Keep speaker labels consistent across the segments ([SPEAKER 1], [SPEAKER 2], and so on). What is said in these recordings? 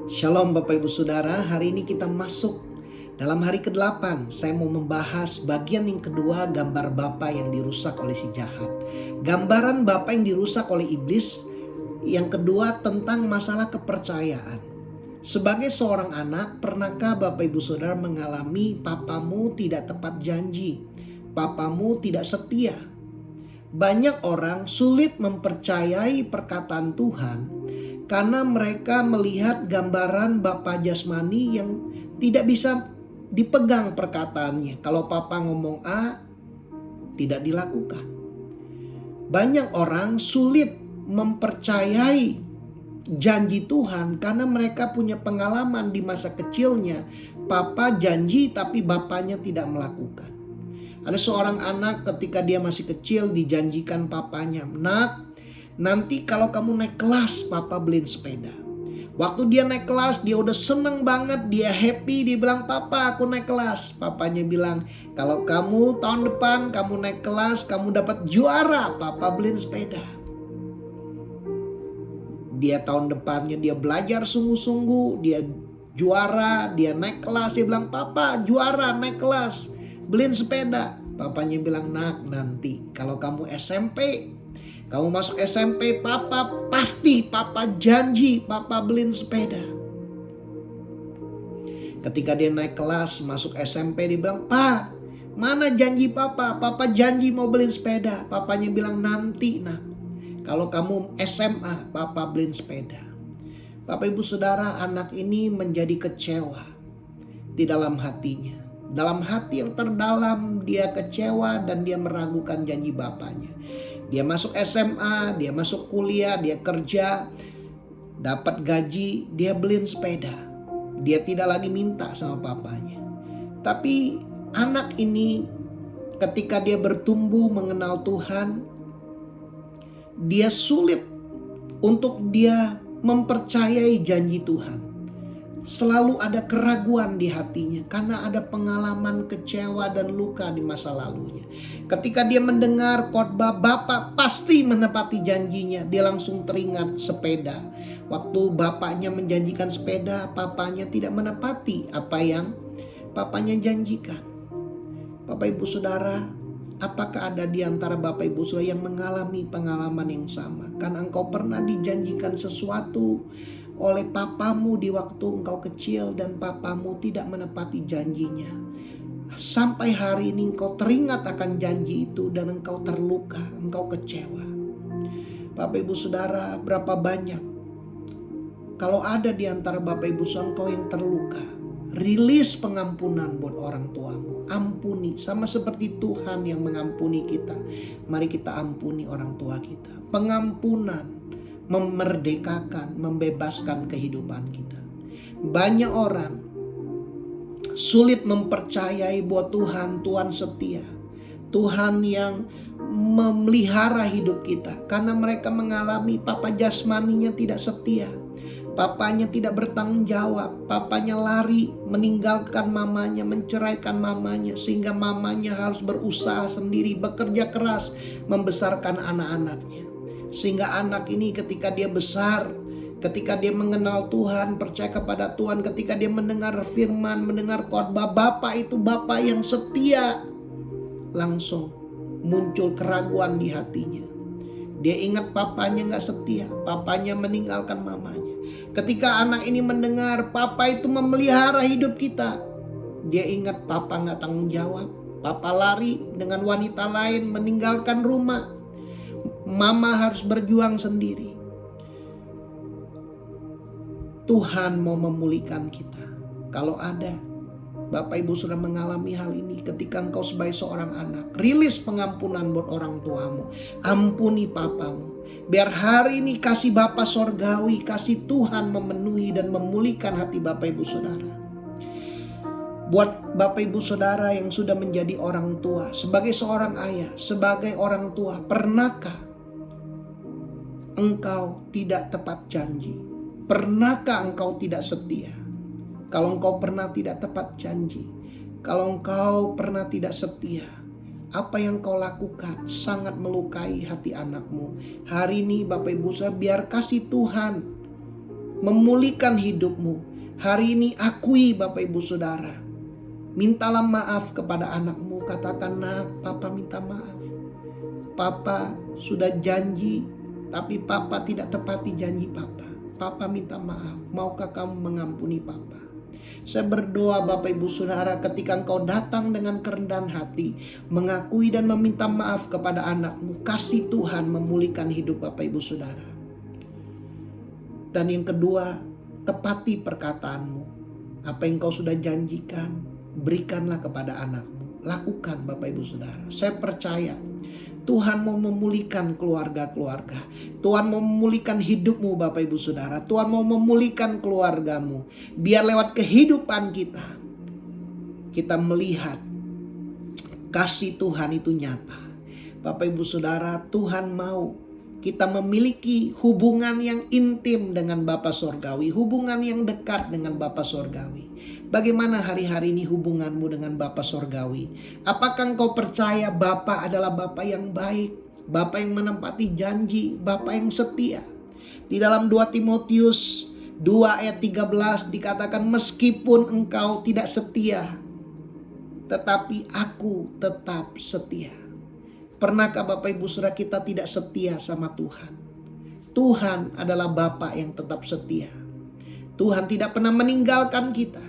[SPEAKER 1] Shalom Bapak Ibu Saudara, hari ini kita masuk dalam hari ke-8. Saya mau membahas bagian yang kedua, gambar Bapa yang dirusak oleh si jahat. Gambaran Bapa yang dirusak oleh iblis. Yang kedua tentang masalah kepercayaan. Sebagai seorang anak, pernahkah Bapak Ibu Saudara mengalami papamu tidak tepat janji? Papamu tidak setia? Banyak orang sulit mempercayai perkataan Tuhan karena mereka melihat gambaran bapa jasmani yang tidak bisa dipegang perkataannya. Kalau papa ngomong A, tidak dilakukan. Banyak orang sulit mempercayai janji Tuhan karena mereka punya pengalaman di masa kecilnya. Papa janji tapi bapaknya tidak melakukan. Ada seorang anak ketika dia masih kecil dijanjikan papanya, "Nak, nanti kalau kamu naik kelas, papa beliin sepeda." Waktu dia naik kelas, dia udah seneng banget, dia happy, dia bilang, "Papa, aku naik kelas." Papanya bilang, "Kalau kamu tahun depan kamu naik kelas, kamu dapat juara, papa beliin sepeda." Dia tahun depannya dia belajar sungguh-sungguh, dia juara, dia naik kelas, dia bilang, "Papa, juara, naik kelas, beliin sepeda." Papanya bilang, "Nak, nanti kalau kamu SMP, kamu masuk SMP, papa janji, papa beliin sepeda." Ketika dia naik kelas, masuk SMP, dia bilang, "Pa, mana janji papa? Papa janji mau beliin sepeda." Papanya bilang, "Nanti, nak. Kalau kamu SMA, papa beliin sepeda." Bapak Ibu Saudara, anak ini menjadi kecewa di dalam hatinya. Dalam hati yang terdalam dia kecewa dan dia meragukan janji bapaknya. Dia masuk SMA, dia masuk kuliah, dia kerja, dapat gaji, dia beliin sepeda. Dia tidak lagi minta sama papanya. Tapi anak ini ketika dia bertumbuh mengenal Tuhan, dia sulit untuk dia mempercayai janji Tuhan. Selalu ada keraguan di hatinya karena ada pengalaman kecewa dan luka di masa lalunya. Ketika dia mendengar khotbah Bapa pasti menepati janjinya, dia langsung teringat sepeda. Waktu bapaknya menjanjikan sepeda, papanya tidak menepati apa yang papanya janjikan. Bapak Ibu Saudara, apakah ada di antara Bapak Ibu Saudara yang mengalami pengalaman yang sama? Karena engkau pernah dijanjikan sesuatu oleh papamu di waktu engkau kecil dan papamu tidak menepati janjinya. Sampai hari ini engkau teringat akan janji itu dan engkau terluka, engkau kecewa. Bapak Ibu Saudara, berapa banyak kalau ada di antara Bapak Ibu Saudara engkau yang terluka, rilis pengampunan buat orang tuamu. Ampuni, sama seperti Tuhan yang mengampuni kita. Mari kita ampuni orang tua kita. Pengampunan memerdekakan, membebaskan kehidupan kita. Banyak orang sulit mempercayai bahwa Tuhan setia. Tuhan yang memelihara hidup kita karena mereka mengalami papa jasmaninya tidak setia. Papanya tidak bertanggung jawab. Papanya lari meninggalkan mamanya, menceraikan mamanya, sehingga mamanya harus berusaha sendiri, bekerja keras membesarkan anak-anaknya. Sehingga anak ini ketika dia besar, ketika dia mengenal Tuhan, percaya kepada Tuhan, ketika dia mendengar firman, mendengar khotbah Bapa itu Bapa yang setia, langsung muncul keraguan di hatinya. Dia ingat papanya gak setia, papanya meninggalkan mamanya. Ketika anak ini mendengar papa itu memelihara hidup kita, dia ingat papa gak tanggung jawab. Papa lari dengan wanita lain, meninggalkan rumah. Mama harus berjuang sendiri. Tuhan mau memulihkan kita. Kalau ada Bapak Ibu sudah mengalami hal ini, ketika engkau sebagai seorang anak, rilis pengampunan buat orang tuamu. Ampuni papamu. Biar hari ini kasih Bapa sorgawi, kasih Tuhan memenuhi dan memulihkan hati Bapak Ibu Saudara. Buat Bapak Ibu Saudara yang sudah menjadi orang tua, sebagai seorang ayah, sebagai orang tua, pernahkah engkau tidak tepat janji? Pernahkah engkau tidak setia? Kalau engkau pernah tidak tepat janji, kalau engkau pernah tidak setia, apa yang kau lakukan sangat melukai hati anakmu. Hari ini Bapak Ibu Saudara, biar kasih Tuhan memulihkan hidupmu. Hari ini akui Bapak Ibu Saudara. Mintalah maaf kepada anakmu. Katakan, "Nak, Papa minta maaf. Papa sudah janji, tapi Papa tidak tepati janji Papa. Papa minta maaf. Maukah kamu mengampuni Papa?" Saya berdoa Bapak Ibu Saudara, ketika engkau datang dengan kerendahan hati, mengakui dan meminta maaf kepada anakmu, kasih Tuhan memulihkan hidup Bapak Ibu Saudara. Dan yang kedua, tepati perkataanmu. Apa yang kau sudah janjikan, berikanlah kepada anakmu. Lakukan Bapak Ibu Saudara. Saya percaya Tuhan mau memulihkan keluarga-keluarga. Tuhan mau memulihkan hidupmu Bapak Ibu Saudara. Tuhan mau memulihkan keluargamu. Biar lewat kehidupan kita melihat kasih Tuhan itu nyata. Bapak Ibu Saudara, Tuhan mau kita memiliki hubungan yang intim dengan Bapa Sorgawi. Hubungan yang dekat dengan Bapa Sorgawi. Bagaimana hari-hari ini hubunganmu dengan Bapa Sorgawi? Apakah engkau percaya Bapa adalah Bapa yang baik? Bapa yang menepati janji, Bapa yang setia. Di dalam 2 Timotius 2 ayat 13 dikatakan, "Meskipun engkau tidak setia, tetapi aku tetap setia." Pernahkah Bapak Ibu Saudara kita tidak setia sama Tuhan? Tuhan adalah Bapa yang tetap setia. Tuhan tidak pernah meninggalkan kita.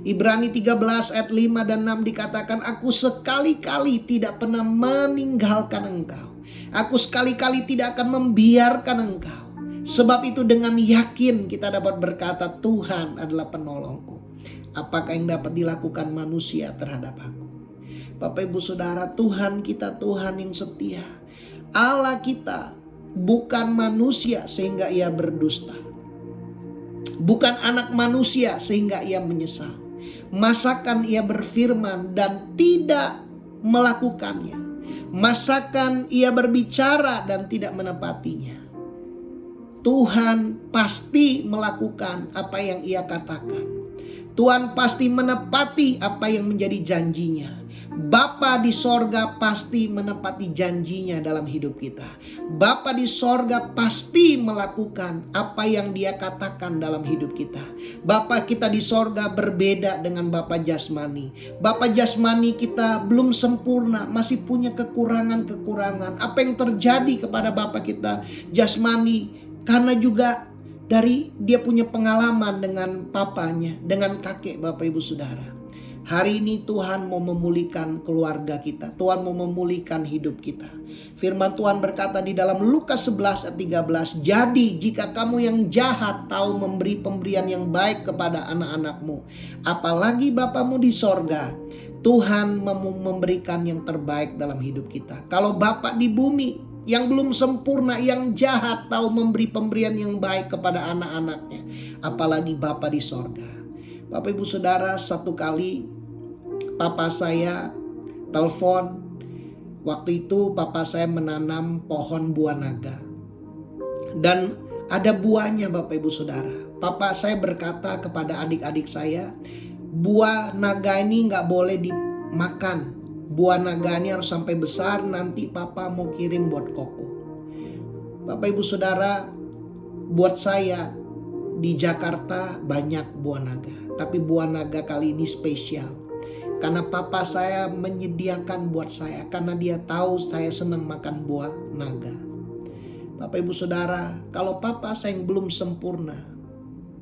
[SPEAKER 1] Ibrani 13 ayat 5 dan 6 dikatakan, "Aku sekali-kali tidak pernah meninggalkan engkau. Aku sekali-kali tidak akan membiarkan engkau." Sebab itu dengan yakin kita dapat berkata, "Tuhan adalah penolongku. Apakah yang dapat dilakukan manusia terhadap aku?" Bapak Ibu Saudara, Tuhan kita Tuhan yang setia. Allah kita bukan manusia sehingga ia berdusta. Bukan anak manusia sehingga ia menyesal. Masakan ia berfirman dan tidak melakukannya. Masakan ia berbicara dan tidak menepatinya. Tuhan pasti melakukan apa yang ia katakan. Tuhan pasti menepati apa yang menjadi janjinya. Bapa di sorga pasti menepati janjinya dalam hidup kita. Bapa di sorga pasti melakukan apa yang dia katakan dalam hidup kita. Bapa kita di sorga berbeda dengan Bapa jasmani. Bapa jasmani kita belum sempurna, masih punya kekurangan-kekurangan. Apa yang terjadi kepada Bapa kita jasmani, karena juga dari dia punya pengalaman dengan papanya, dengan kakek Bapak Ibu Saudara. Hari ini Tuhan mau memulihkan keluarga kita. Tuhan mau memulihkan hidup kita. Firman Tuhan berkata di dalam Lukas 11 ayat 13. "Jadi jika kamu yang jahat tahu memberi pemberian yang baik kepada anak-anakmu, apalagi Bapamu di sorga, Tuhan mau memberikan yang terbaik dalam hidup kita." Kalau Bapa di bumi yang belum sempurna, yang jahat tahu memberi pemberian yang baik kepada anak-anaknya, apalagi Bapa di sorga. Bapak Ibu Saudara, satu kali papa saya telepon. Waktu itu papa saya menanam pohon buah naga. Dan ada buahnya Bapak Ibu Saudara. Papa saya berkata kepada adik-adik saya, "Buah naga ini gak boleh dimakan. Buah naga ini harus sampai besar, nanti papa mau kirim buat koko." Bapak Ibu Saudara, buat saya di Jakarta banyak buah naga. Tapi buah naga kali ini spesial. Karena papa saya menyediakan buat saya. Karena dia tahu saya senang makan buah naga. Bapak Ibu Saudara, kalau papa saya yang belum sempurna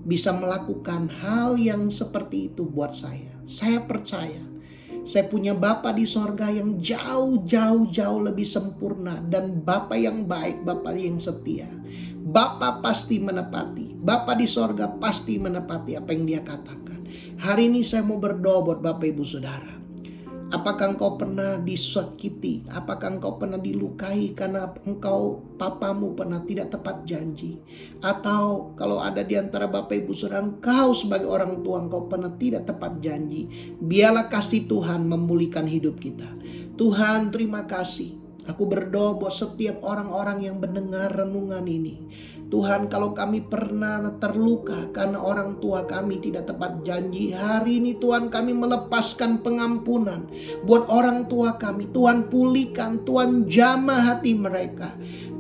[SPEAKER 1] bisa melakukan hal yang seperti itu buat saya percaya saya punya Bapa di sorga yang jauh lebih sempurna. Dan Bapa yang baik, Bapa yang setia. Bapa pasti menepati. Bapa di sorga pasti menepati apa yang dia katakan. Hari ini saya mau berdoa buat Bapak Ibu Saudara. Apakah engkau pernah disakiti? Apakah engkau pernah dilukai karena papamu pernah tidak tepat janji? Atau kalau ada di antara Bapak Ibu Saudara, engkau sebagai orang tua engkau pernah tidak tepat janji. Biarlah kasih Tuhan memulihkan hidup kita. Tuhan, terima kasih. Aku berdoa buat setiap orang-orang yang mendengar renungan ini. Tuhan, kalau kami pernah terluka karena orang tua kami tidak tepat janji, hari ini Tuhan kami melepaskan pengampunan buat orang tua kami. Tuhan pulihkan, Tuhan jamah hati mereka.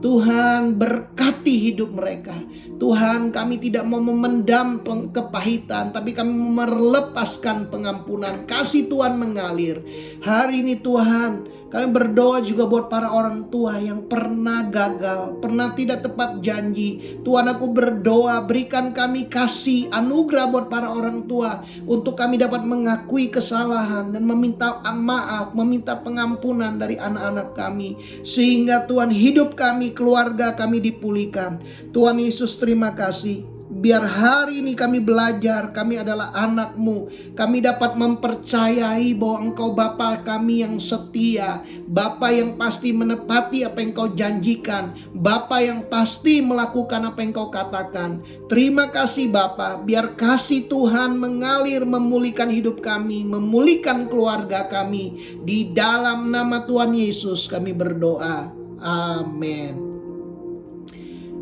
[SPEAKER 1] Tuhan berkati hidup mereka. Tuhan, kami tidak mau memendam kepahitan, tapi kami mau melepaskan pengampunan. Kasih Tuhan mengalir. Hari ini Tuhan, kami berdoa juga buat para orang tua yang pernah gagal, pernah tidak tepat janji. Tuhan, aku berdoa berikan kami kasih anugerah buat para orang tua, untuk kami dapat mengakui kesalahan dan meminta maaf, meminta pengampunan dari anak-anak kami. Sehingga Tuhan, hidup kami, keluarga kami dipulihkan. Tuhan Yesus, terima kasih. Biar hari ini kami belajar, kami adalah anak-Mu. Kami dapat mempercayai bahwa Engkau Bapa kami yang setia, Bapa yang pasti menepati apa yang Kau janjikan, Bapa yang pasti melakukan apa yang Kau katakan. Terima kasih Bapa, biar kasih Tuhan mengalir, memulihkan hidup kami, memulihkan keluarga kami. Di dalam nama Tuhan Yesus kami berdoa. Amin.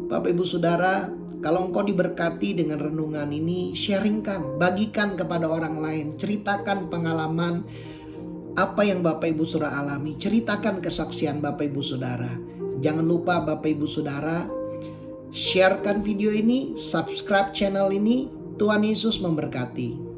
[SPEAKER 1] Bapak Ibu Saudara, kalau engkau diberkati dengan renungan ini, sharingkan, bagikan kepada orang lain. Ceritakan pengalaman apa yang Bapak Ibu Saudara alami. Ceritakan kesaksian Bapak Ibu Saudara. Jangan lupa Bapak Ibu Saudara, sharekan video ini, subscribe channel ini. Tuhan Yesus memberkati.